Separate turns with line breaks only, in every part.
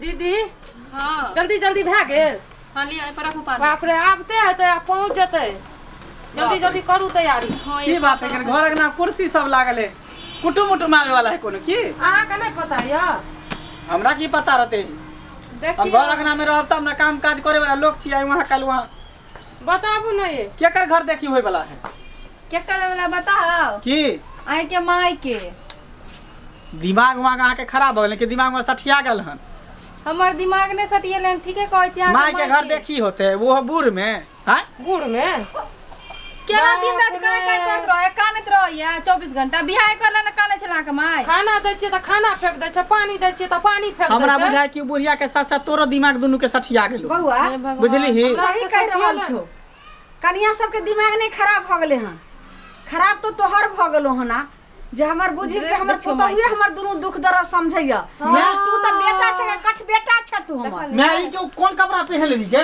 दीदी
हाँ
जल्दी जल्दी भए गेल।
हाँ लिया पर रखो पानी।
बाप रे आबते हेतै आ पहुंच जेतै। जल्दी जल्दी करू तैयारी।
हाँ
की बात है घर अंगना कुर्सी सब लागल है कुटुम उटुम आवे वाला है कोनो की
अहाँ के नहीं पता य
हमरा की पता रहते हम घर अंगना में रहब तब ना काम काज करे वाला लोग छियै वहां कल वहां
बताबू नहीं ये
केकर घर देखी होय वाला है
क्या करे वाला बताओ
की
आए के माई के
दिमाग वहां अहाँ के खराब हो गेल कि दिमाग में सठिया गेल हन
हमर दिमाग ने सटिएले ठीके कहै छी अहाँ
माई के घर देखी होते वो बूढ़ में हैं
गुड़ में
केना दिन रात काय काय करत रहो कानत रहो या 24 घंटा बियाह करला न काने छला के माई
खाना दै छियै त खाना फेंक दै छै, पानी दै छियै त पानी फेंक दै छै।
हमरा बुझाय कि बुढ़िया के साथ साथ तोरो दिमाग दुनू के सठिया गेलो
बउआ
बुझली ही
सही कह रहल छो। कनिया सबके दिमाग नहीं खराब भ गेले हन, खराब तो तोहर भ गेलो हना जे हमर बुझी के हमर पुतहुए हमर दुनू दुख दर्द समझैया। मैं तू त बेटा छ कठ बेटा छ तू हमर।
मैं ई के कौन कपड़ा पहन लेली के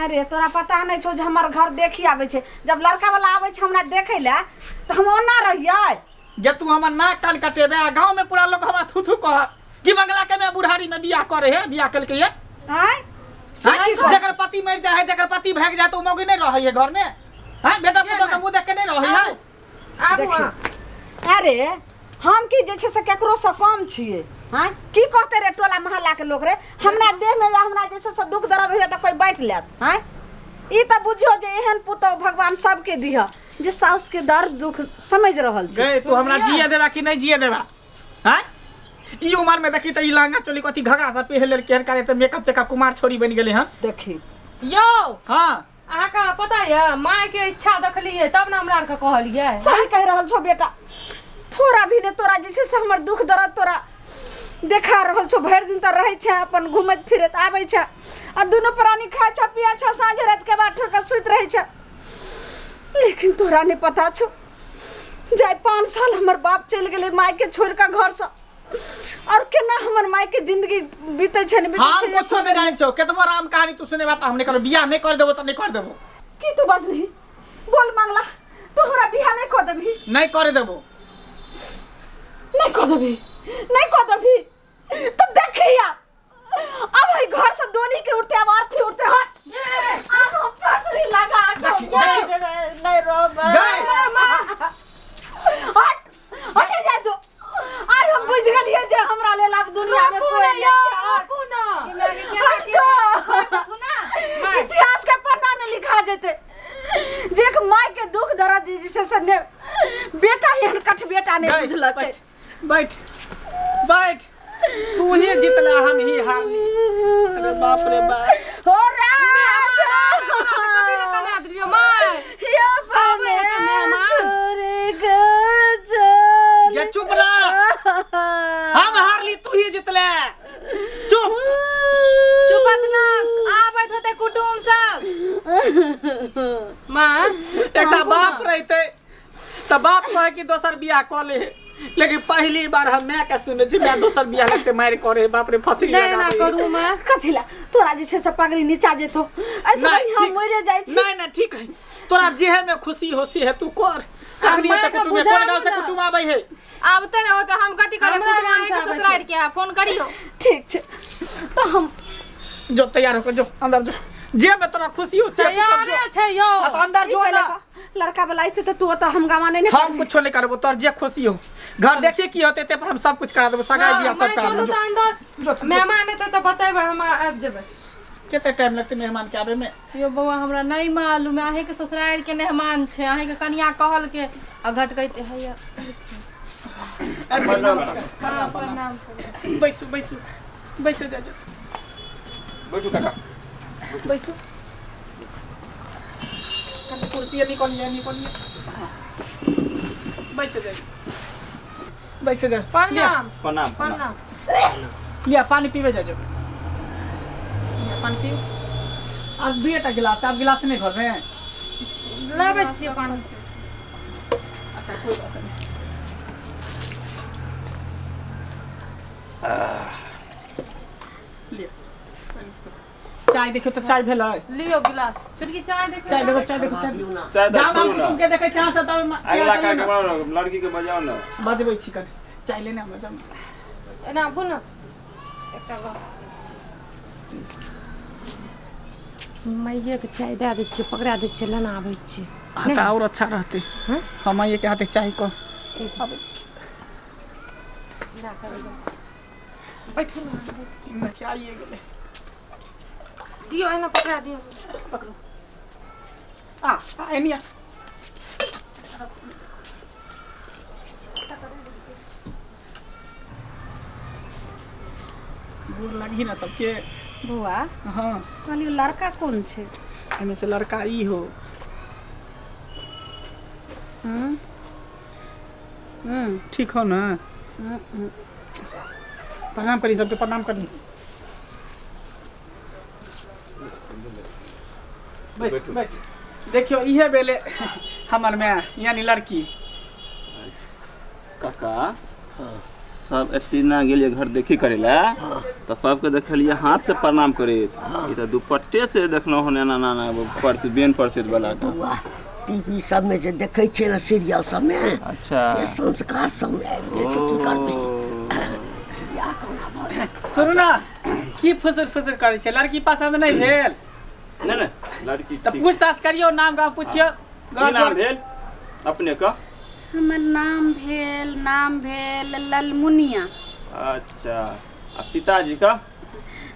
अरे तोरा पता नहीं छो जे हमर घर देखी आवे छे, जब लड़का वाला आवे छे हमरा देखे ला त हम ओना रहियै
जे तू हमर नाक कान कटेबे गांव में पूरा लोग हमरा थू थू कह कि मंगला के मैं बुढ़ारी में बियाह करे है बियाह कल के ये
हैं
जकर पति मर जाए है जकर पति भाग जाए तो मौगी नहीं रहै है घर में हैं बेटा पुतो के मुंह देख के नहीं रहै है
आबू
अरे हम की जे छे से केकरो से कम छिए हैं की कहते रे टोला मोहल्ला के लोग रे हमरा देह में हमरा जैसे से दुख दर्द होइया त कोई बैठ लेत हैं ई त बुझियो जे एहन पुतो भगवान सबके दिया जे साउस के दर्द दुख समझ रहल छी।
गए तू हमरा जिए देबा कि नहीं जिए देबा हैं ई उम्र में देखी त ई लहंगा चोली कथी घगरा सब पहन ले केहन करे त मेकअप तेका कुमार छोरी बन गेले हैं
देखी
यो
हां
अहाँ का पता है माय के इच्छा देखली है तब ना हमरा के कहलिए।
सही कह रहल छो बेटा, थोड़ा भी ने तोरा जे छे से हमर दुख दर्द तोरा देखा रहल छो। भर दिन त रहै छे अपन घुमत फिरत आबै छे आ दुनो प्राणी खाय छे पिया छे साँझ रात के बाद ठोका सुत रहै छे, लेकिन तोरा ने पता छो जाय 5 साल हमर बाप चल गेले माय के छोड़ के घर से और केना हमर माय के जिंदगी बीते छे ने बीते छे।
हां कुछो नहीं जानै छो केतबो राम कहानी तू सुने बात हमने कर बियाह नहीं कर देबो त नहीं कर देबो
की तू बात नहीं बोल मंगला तू हमरा बियाह नहीं कर देबी
नहीं कर देबो
नहीं कर देबी नहीं कर देबी तब देखिया अब हई घर से दोनी के उठते अब आरती उठते हट अब हम फसरी लगा के नहीं रोब हट हटे जा जो आज हम बुझ गेलिए जे हमरा लेल अब दुनिया में कोई नहीं है। हट जो इतिहास के पन्ना में लिखा जेते जे माय के दुख दर्द जैसे सने बेटा एहन कठ बेटा नहीं बुझलक।
बैठ बैठ तू ही जीतला हम ही हारली अरे बाप रे बाप
हो राजा
कना दियो माय
ये पाने छोरे गजल
ये चुप रह हम हारली तू ही जीतले चुप
चुपत ना आबैत होते कुटुम सब
मां
एकटा बाप रहते त बाप कहे कि दोसर बियाह क ले लेकिन पहली बार हम मैं के सुने छी मैं दोसर बियाह लगते मार करे बाप रे फसरी लगा
ना करू मां
कथिला तोरा जे छे से पगड़ी नीचा जेतो ऐसे हम मरे जाय छी।
नहीं नहीं ठीक है तोरा जेहे में खुशी होसी है तू कर कखनी त कुटुम कोन गांव से कुटुम आबै है
आबते न हो त हम कथि करे कुटुम आए के ससुराल के फोन करियो
ठीक छे तो हम
जो तैयार होकर जो अंदर जो जे में तोरा खुशी हो से
तैयार छै यो
अब अंदर जो ना
लड़का वाला आइते त तू त हम गावा नहीं
हम कुछ नहीं करबो तोर जे खुशी हो घर देखिए की होते ते पर हम सब कुछ करा देबो सगाई बियाह सब करा देबो
अंदर मेहमान एते त बतेबै हम आब जेबै।
केते टाइम लगते मेहमान के आवे में
यो बउआ हमरा नहीं मालूम आहे के ससुराल के मेहमान छे आहे के कन्या कहल के अघट कहते है
हां
प्रणाम
बैसु बैसु बैसे जा जा
बैठो काका
बैसु कल कुर्सी निकल लिया बैसे जा बैसे जा
प्रणाम
प्रणाम
प्रणाम
लिया पानी पीवे जा जो पानी पियो आज भी एक गिलास आप गिलास नहीं घर में
लेबै छी पानी
अच्छा कोई बात नहीं लिया चाय देखो तो चाय भेल है
लियो गिलास
छुटकी चाय देखो
चाय देखो चाय देखो चाय
चाय द
जाओ
छोड़ू
ना
ना
तुम के देखे चाय से तब
अगला का के बारो लड़की के बजाओ ना
बजबै छी कर चाय लेने हम जाऊ
एना बुन एकटा गप मैये के चाय दे दै छियै पकड़ा दै छियै लेना आबै छियै
हाँ तो और अच्छा रहते
हाँ?
हम ये के हाथे चाय को
बैठू ना
क्या ये गेले
दियो एना पकड़ा दियो
पकड़ो एनिया गोर लगी ना सबके
बौआ
हाँ
कहलियो लड़का कौन छे
एमे से लड़का ई हो ठीक हो ना प्रणाम करी सबके प्रणाम करी बस बस देखियो इहे बेले हमर में यानी लड़की
काका सब एतना गेलिए घर देखी करे ला तो सबके देखलिए हाथ से प्रणाम करे ये तो दुपट्टे से देखलो हो ना ना पर बेन परसेत वाला
बौआ टीवी सब में जे देखै छै ना सीरियल सब में
अच्छा
ये संस्कार सब में आबि जाइ छै की करबै बियाह कोना भऽ
सुनू ना की फुसर फुसर करे छै लड़की पसंद नहीं भेल
नहीं नहीं लड़की
तो
ठीक
पूछताछ करियो नाम गाँव पूछियो
की नाम भेल अपने का
हमर नाम भेल ललमुनिया।
अच्छा आ पिताजी का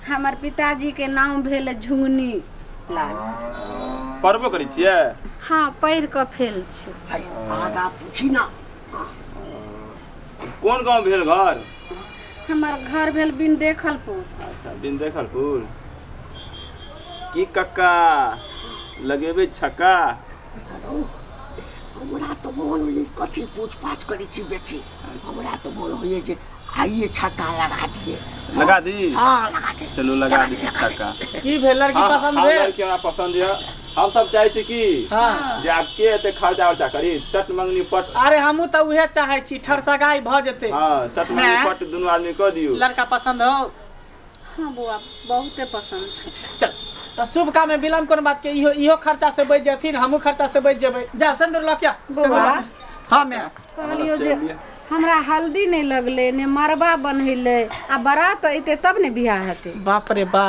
हमर पिताजी के नाम भेल झुंगनी लाल।
पढ़बो करै छियै
हाँ पढ़ कऽ फेल छी।
भाई आगा पूछी ना
कोन गांव भेल घर
हमर घर भेल बिन देखलपुर।
अच्छा बिन देखलपुर की कक्का लगेबे छक्का
हमरा तो मन होइए कथी पूछ पाछ करै छी बेची हमरा तो मन होइए जे आइए छक्का लगा दिए
लगा दी
हाँ लगा दे
चलो लगा दी छक्का
की भेल लड़की पसंद भेल
लड़की हमरा पसंद है हम सब चाहे छी कि
हाँ
जे आब के एते खर्चा वर्चा करी चट मंगनी पट
अरे हमू तो उहे चाहे छी ठरसगाई भ जेते
हां चट मंगनी पट दुनू आदमी क दियो
लड़का पसंद हो
हाँ बौआ बहुते पसंद छै।
चल तो शुभ काम में विलम्ब कोन बात के इहो खर्चा से बच जेथिन हमू खर्चा से बच जेबै जा संदूर ल क्या
बौआ
हां मैं
कहलियो जे हमरा हल्दी नहीं लगले ने मरबा बनैले आ बारात अइते तब ने बियाह हेते।
बाप रे बा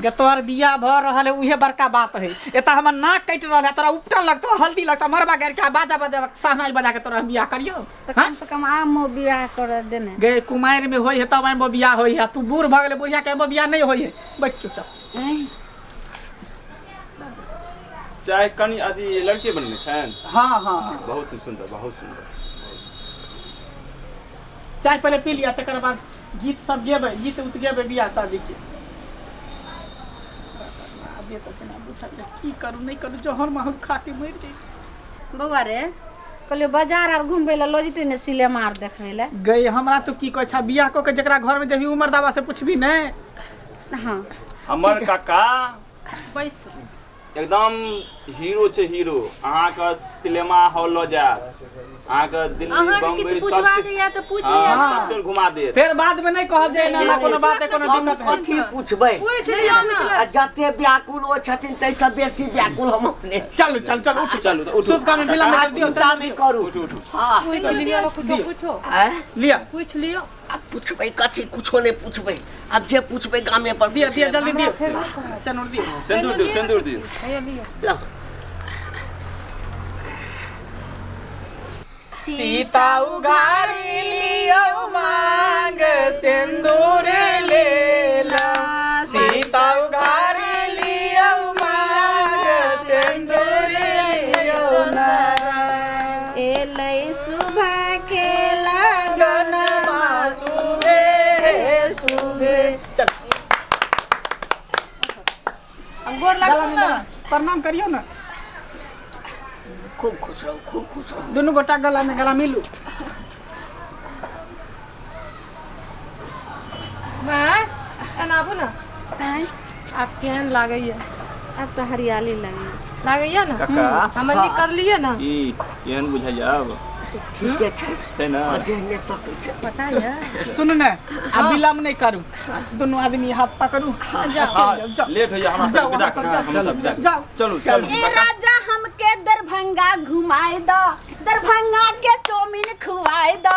गतवार बियाह भ रहल है उहे बड़का बात है एता हमर नाक कट रहल है तोरा उपटन लगतो हल्दी लगतो मरबा गैर के बाजा बजा सहनाई बजा के तोरा बियाह करियो
तो कम से कम आम मो बियाह कर देने
गे कुमार में होई है तब आइबो बियाह होई है तू बूढ़ भ गेले बुढ़िया के आइबो बियाह नहीं होई है बैठ चुपचाप
चाहे कनी आदि लड़के बनने छन
हां हां
बहुत सुंदर बहुत सुंदर
चाय पहले पी लिया तकर बाद गीत सब गेबै गीत उत गेबै बियाह शादी के जे त जना बुझल की करू नहीं करू जहर महल खा के मर जाई।
बौआ रे कहलियो बाजार आर घूमबे ला लो जते ने सिनेमा आर देखै ला
गई हमरा तो की कहै छा बियाह को के जकरा घर में जभी उमर दावा से पूछबी ने
हाँ
हमर काका
बैठ
एकदम हीरो छे हीरो अहाँ का सिनेमा हॉल ल जात अहाँ का दिल्ली
अहाँ के
बम्बई
किछ पूछबा के या त पूछ लिया
सब दूर घुमा दे
फिर बाद में नहीं कहब जे ना कोनो बात है कोनो दिक्कत है
कथी पूछबै
पूछ लिया ना
आ जते व्याकुल ओ छथिन तै सब बेसी व्याकुल हम अपने
चल चल चल उठ
चलू तो उठो
शुभ काम में विलम्ब
आ
कर दियो
चिंता नहीं करू
उठो उठो
हाँ
पूछ लिया कुछो
लिया
पूछ लियो
अब पूछबै कथी कुछो नहीं पूछबै अब जे पूछबै गामे पर
दिया
पूछ
दिया
लेबै।
जल्दी दियो सनूर दियो
सिंदूर दियो
आइयो लियो
लो।
सीता उगारी लियो मांग सिंदूर लेला सीता उगारी लियो मांग सिंदूर लियो ना
एलै सुबह के
लगन मासुबे सुबे चल
हम गोर लागू ना
प्रणाम करियो ना
खूब खुश रहो
दोनों गोटा गला में गला मिलू
मैं एनाबू ना
हैं
आप केहन लागैया
अब तो हरियाली लगी
लागैया ना
काका
हम कर लिए ना
ई केहन बुझाइया अब
ठीके छै
छै ना
जेहने तक छै
पता है
सुन ने अब विलम्ब नहीं करू दोनों आदमी हाथ पकड़ू
हां लेट हो जा हमरा सब विदा कर हम सब विदा
जाओ
चलो
चलो।
चलो
ए राजा हमके दरभंगा घुमाए दो दरभंगा के चौमिन खुआए दो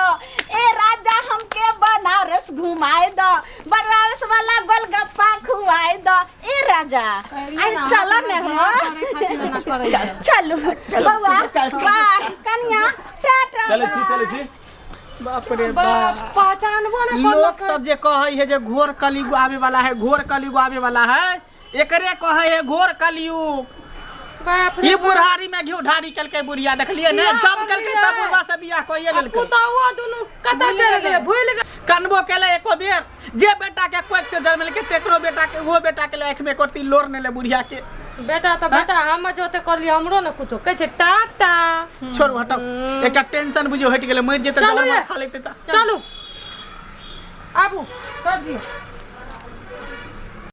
ए राजा हमके बनारस घुमाए दो बनारस वाला गोलगप्पा खुआए जा आई चल न हो चलो बउआ बाय कन्या टाटा
चले छी
बाप रे बाप
पहचानबो ना
लोग सब जे कहै है जे घोर कलयुग आवे वाला है, घोर कलयुग आवे वाला है, एकरे कहै है घोर कलयुग।
बाप रे
ई बुढ़ारी में घिउ ढारी कलके बुढ़िया देखलिए ने, जब कलके तब बुढ़वा से बियाह कइए लेलकै।
पुतौआ दुनु कतऽ चल गेलै भूल गेल
कनबो केले एको बेर, जे बेटा के कोख से जन्म लेके तेकरो बेटा के वो बेटा के आँख में कोती लोर ने ले बुढ़िया के।
बेटा तो बेटा हम जोते करलिए हमरो न कुछो कहै छै टाटा।
छोड़ू हटाओ, एकटा टेंशन बुझियो हट गेलै, मर जेतै
चलू
दवा
ये।
खा लेतै त।
चलू आबू कर दियो।